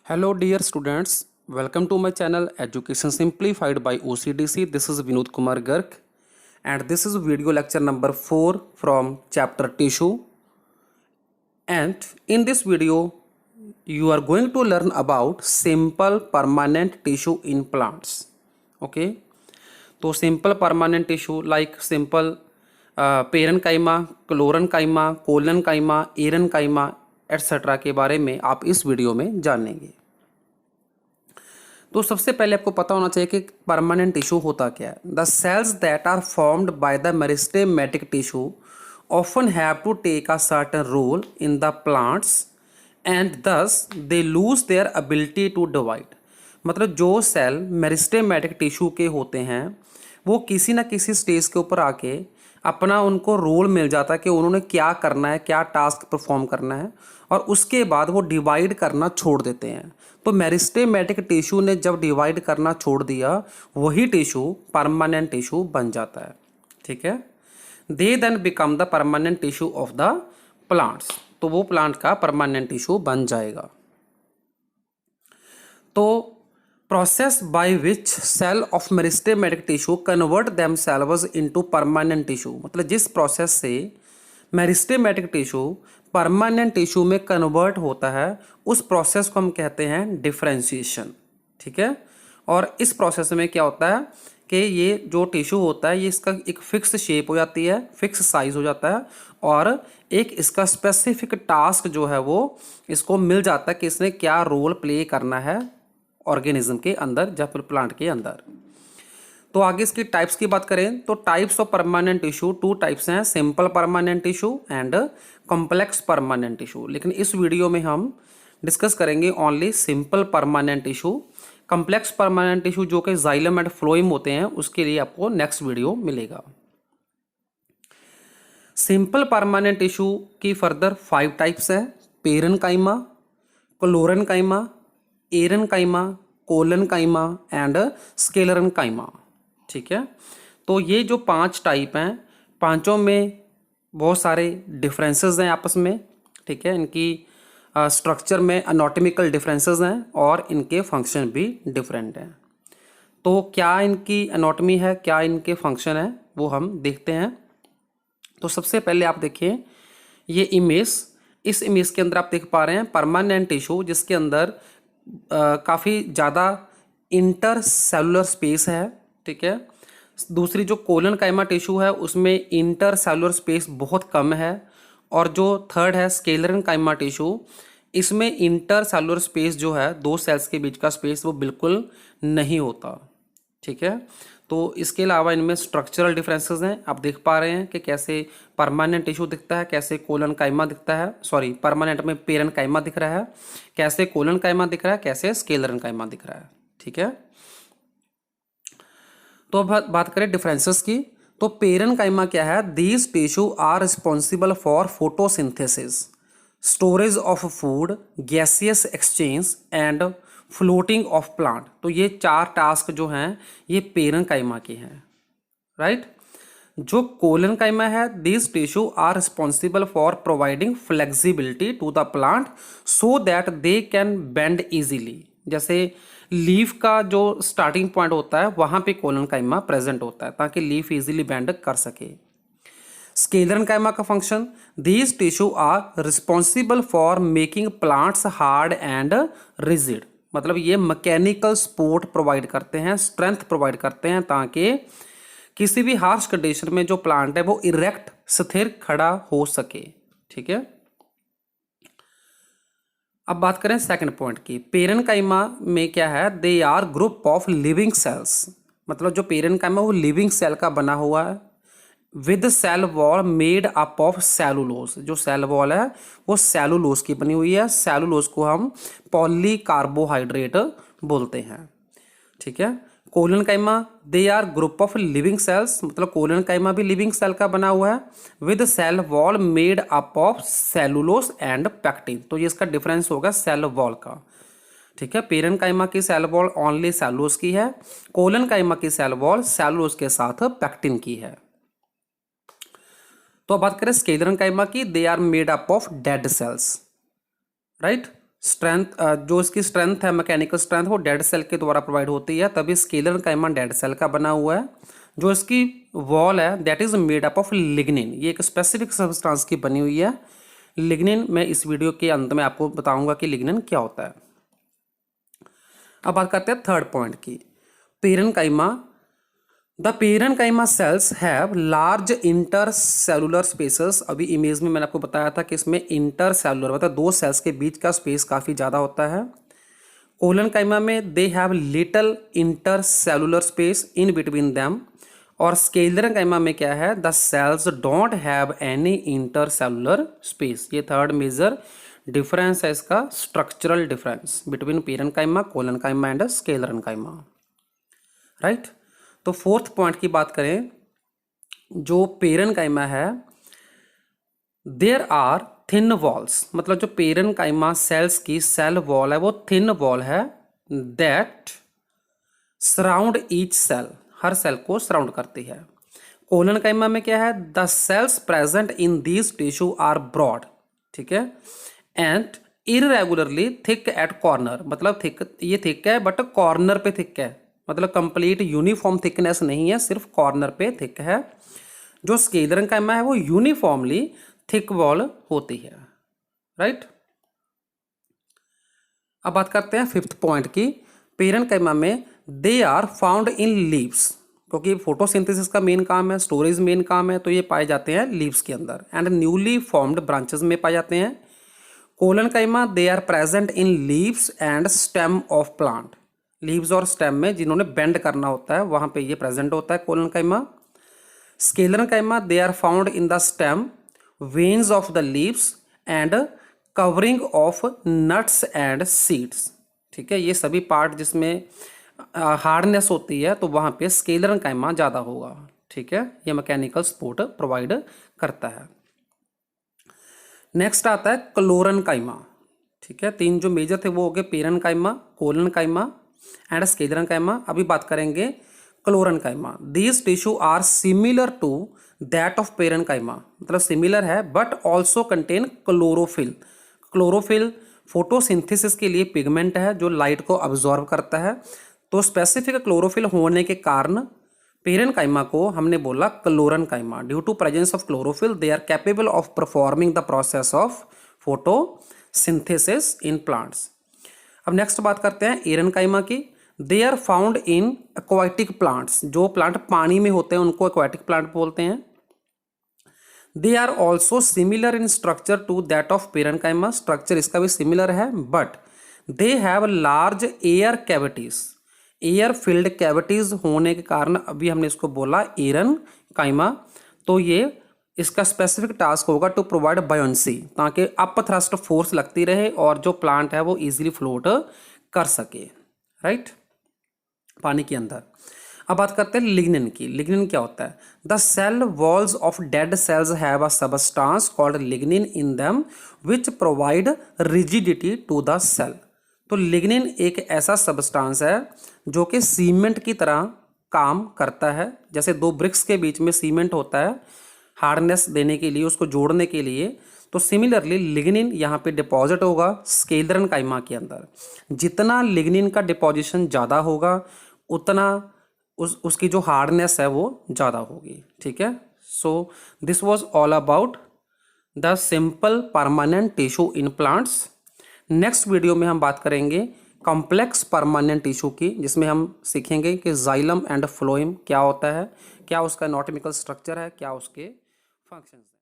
Hello dear students, welcome to my channel Education Simplified by OCDC. This is Vinod Kumar Garg and this is video lecture number 4 from chapter tissue. And in this video you are going to learn about simple permanent tissue in plants. Okay, तो simple permanent tissue like simple parenchyma, chlorenchyma, collenchyma, aerenchyma etcetera के बारे में आप इस video में जानेंगे। तो सबसे पहले आपको पता होना चाहिए कि परमानेंट टिश्यू होता क्या है। The cells that are formed by the meristematic tissue often have to take a certain role in the plants and thus they lose their ability to divide. मतलब जो सेल मेरिस्टेमेटिक टिश्यू के होते हैं वो किसी ना किसी स्टेज के ऊपर आके अपना उनको रोल मिल जाता है कि उन्होंने क्या करना है, क्या टास्क परफॉर्म करना है, और उसके बाद वो डिवाइड करना छोड़ देते हैं। तो मेरिस्टेमेटिक टिश्यू ने जब डिवाइड करना छोड़ दिया वही टिश्यू परमानेंट टिश्यू बन जाता है। ठीक है, they then become the permanent tissue of the plants. तो वो प्लांट का परमानेंट टिश्यू बन जाएगा। तो process by which cell of meristematic tissue convert themselves into permanent tissue, मतलब जिस प्रोसेस से मेरिस्टेमेटिक टिश्यू परमानेंट टिश्यू में कन्वर्ट होता है उस प्रोसेस को हम कहते हैं डिफरेंशिएशन। ठीक है, और इस प्रोसेस में क्या होता है कि ये जो टिश्यू होता है ये इसका एक फिक्स शेप हो जाती है, फिक्स साइज हो जाता है, और एक इसका स्पेसिफिक टास्क जो है वो इसको मिल जाता है कि इसने क्या रोल प्ले करना है ऑर्गेनिज्म के अंदर या फिर प्लांट के अंदर। तो आगे इसकी टाइप्स की बात करें तो types of permanent tissue two types हैं, simple permanent tissue and complex permanent tissue. लेकिन इस वीडियो में हम डिस्कस करेंगे only simple permanent tissue. Complex permanent tissue जो कि जाइलम एंड फ्लोएम होते हैं उसके लिए आपको नेक्स्ट वीडियो मिलेगा। सिंपल परमानेंट टिश्यू की फर्दर 5 टाइप्स है, parenchyma, chlorenchyma, aerenchyma, collenchyma and sclerenchyma. ठीक है, तो ये जो 5 टाइप हैं, पांचों में बहुत सारे डिफरेंसेस हैं आपस में। ठीक है, इनकी स्ट्रक्चर में एनाटॉमिकल डिफरेंसेस हैं और इनके फंक्शन भी डिफरेंट हैं। तो क्या इनकी एनाटॉमी है, क्या इनके फंक्शन है, वो हम देखते हैं। तो सबसे पहले आप देखिए ये इमेज, इस इमेज के अंदर आप देख पा रहे हैं परमानेंट टिश्यू जिसके अंदर काफ़ी ज़्यादा इंटर सेलुलर स्पेस है। ठीक है, दूसरी जो कोलेनकाइमा टिश्यू है उसमें इंटर सेलुलर स्पेस बहुत कम है, और जो थर्ड है स्केलेरनकाइमा टिश्यू इसमें इंटर सेलुलर स्पेस जो है दो सेल्स के बीच का स्पेस वो बिल्कुल नहीं होता। ठीक है, तो इसके अलावा इनमें स्ट्रक्चरल डिफरेंसेस हैं। आप देख पा रहे हैं कि कैसे परमानेंट टिश्यू दिखता है, कैसे कोलेनकाइमा दिखता है, सॉरी परमानेंट में पेरेनकाइमा दिख रहा है, कैसे कोलेनकाइमा दिख रहा है, कैसे स्केलेरनकाइमा दिख रहा है। ठीक है, तो अब बात करें डिफरेंसेस की। तो पेरेनकाइमा क्या है, these tissue are responsible for photosynthesis, storage of food, gaseous exchange and floating of plant. तो ये 4 टास्क जो हैं ये पेरेनकाइमा के हैं। राइट, जो कोलेनकाइमा है, this tissue are responsible for providing flexibility to the plant so that they can bend easily. जैसे लीफ का जो स्टार्टिंग पॉइंट होता है वहां पे कोलेनकाइमा प्रेजेंट होता है ताकि लीफ इजीली बेंड कर सके। स्केलेरनकाइमा का function, these tissue are responsible for making plants hard and rigid. मतलब ये मैकेनिकल सपोर्ट प्रोवाइड करते हैं, स्ट्रेंथ प्रोवाइड करते हैं ताकि किसी भी हार्श कंडीशन में जो प्लांट है वो इरेक्ट स्थिर खड़ा हो सके। ठीक है, अब बात करें सेकंड पॉइंट की। पेरेनकाइमा में क्या है, they are group of living cells. मतलब जो पेरेनकाइमा वो लिविंग सेल का बना हुआ है with cell wall made up of cellulose. जो सेल वॉल है वो सेलुलोज की बनी हुई है। सेलुलोज को हम पॉलीकार्बोहाइड्रेट बोलते हैं। ठीक है, collenchyma they are group of living cells, मतलब कोलेनकाइमा भी लिविंग सेल का बना हुआ है with cell wall made up of cellulose and pectin. तो ये इसका डिफरेंस होगा सेल वॉल का। ठीक है, पेरेनकाइमा की सेल वॉल ओनली सेलुलोज की है, कोलेनकाइमा की सेल वॉल सेलुलोज के साथ पैक्टिन की है। तो अब बात करें स्केलेरनकाइमा की, they are made up of dead cells. Right, strength जो इसकी स्ट्रेंथ है, मैकेनिकल स्ट्रेंथ, वो डेड सेल के द्वारा प्रोवाइड होती है, तभी स्केलर काइमा डेड सेल का बना हुआ है। जो इसकी वॉल है that is made up of lignin, ये एक स्पेसिफिक सब्सटेंस की बनी हुई है। लिग्निन मैं इस वीडियो के अंत में आपको बताऊंगा कि लिग्निन क्या होता है। अब बात करते हैं थर्ड पॉइंट की, parenchyma. The parenchyma cells have large inter cellular spaces. अभी इमेज में मैंने आपको बताया था कि इसमें इंटर सेलुलर मतलब दो सेल्स के बीच का स्पेस काफ़ी ज़्यादा होता है। कोलनकाइमा में they have little intercellular space in between them. और स्केलरकाइमा में क्या है, the cells don't have any intercellular space. ये थर्ड मेजर डिफरेंस है इसका, structural difference between parenchyma, collenchyma and sclerenchyma, right. तो फोर्थ पॉइंट की बात करें, जो पेरेन्काइमा है देयर आर थिन वॉल्स, मतलब जो पेरेन्काइमा सेल्स की सेल वॉल है वो थिन वॉल है, दैट सराउंड ईच सेल, हर सेल को सराउंड करती है। कोलनकाइमा में क्या है, the cells present in these tissue are broad, ठीक है, and irregularly thick at corner, मतलब थिक, ये थिक है बट कॉर्नर पे थिक है, मतलब कंप्लीट यूनिफॉर्म थिकनेस नहीं है, सिर्फ कॉर्नर पे थिक है। जो स्केलरकाइमा है वो यूनिफॉर्मली थिक वॉल होती है, राइट। अब बात करते हैं फिफ्थ पॉइंट की, पेरेन्काइमा में they are found in leaves, क्योंकि फोटोसिंथेसिस का मेन काम है, स्टोरेज मेन काम है, तो ये पाए जाते हैं लीव्स के अंदर, एंड न्यूली फॉर्म्ड ब्रांचेस में पाए जाते हैं। Collenchyma they are present in leaves and stem of plant, leaves और स्टेम में जिन्होंने बेंड करना होता है वहां पे ये प्रेजेंट होता है collenchyma. Sclerenchyma they are found in the stem, veins of the leaves and covering of nuts and seeds, ठीक है। ये सभी पार्ट जिसमें हार्डनेस होती है तो वहां पे स्केलरकाइमा ज़्यादा होगा, ठीक है। ये मैकेनिकल सपोर्ट प्रोवाइड करता है। नेक्स्ट आता है क्लोरनकाइमा, ठीक है। तीन जो मेजर थे वो हो गए पेरेन्काइमा, कोलनकाइमा एंड स्केलरकाइमा। अभी बात करेंगे chlorenchyma. These tissue are similar to that of parenchyma, मतलब सिमिलर है but also contain chlorophyll. Chlorophyll photosynthesis के लिए पिगमेंट है जो लाइट को अब्जॉर्ब करता है, तो स्पेसिफिक क्लोरोफिल होने के कारण पेरेन्काइमा को हमने बोला chlorenchyma. Due to presence of chlorophyll they are capable of performing the process of photosynthesis in plants. अब नेक्स्ट बात करते हैं एरेन्काइमा की। They are found in aquatic plants, जो प्लांट पानी में होते हैं उनको एक्वाटिक प्लांट बोलते हैं। They are also similar in structure to that of parenchyma, structure इसका भी सिमिलर है, but they have large air cavities, air filled cavities होने के कारण अभी हमने इसको बोला एरेन्काइमा। तो ये इसका स्पेसिफिक टास्क होगा टू प्रोवाइड बायोन्सी, ताकि अप थ्रस्ट फोर्स लगती रहे और जो प्लांट है वो इजीली फ्लोट कर सके, राइट, पानी के अंदर। अब बात करते हैं लिग्निन की। लिग्निन क्या होता है, the cell walls of dead cells have a substance called lignin in them which provide rigidity to the cell. तो लिग्निन एक ऐसा सबस्टांस है जो कि सीमेंट की तरह काम करता है, जैसे दो ब्रिक्स के बीच में सीमेंट होता है हार्डनेस देने के लिए, उसको जोड़ने के लिए, तो सिमिलरली लिग्निन यहाँ पे डिपॉजिट होगा स्केलरकाइमा के अंदर। जितना लिग्निन का डिपॉजिशन ज़्यादा होगा उतना उसकी जो हार्डनेस है वो ज़्यादा होगी, ठीक है। So this was all about the simple permanent tissue in plants. Next video में हम बात करेंगे कॉम्प्लेक्स परमानेंट टिश्यू की, जिसमें हम सीखेंगे कि जाइलम एंड फ्लोएम क्या होता है, क्या उसका एनाटॉमिकल स्ट्रक्चर है, क्या उसके फंक्शंस हैं।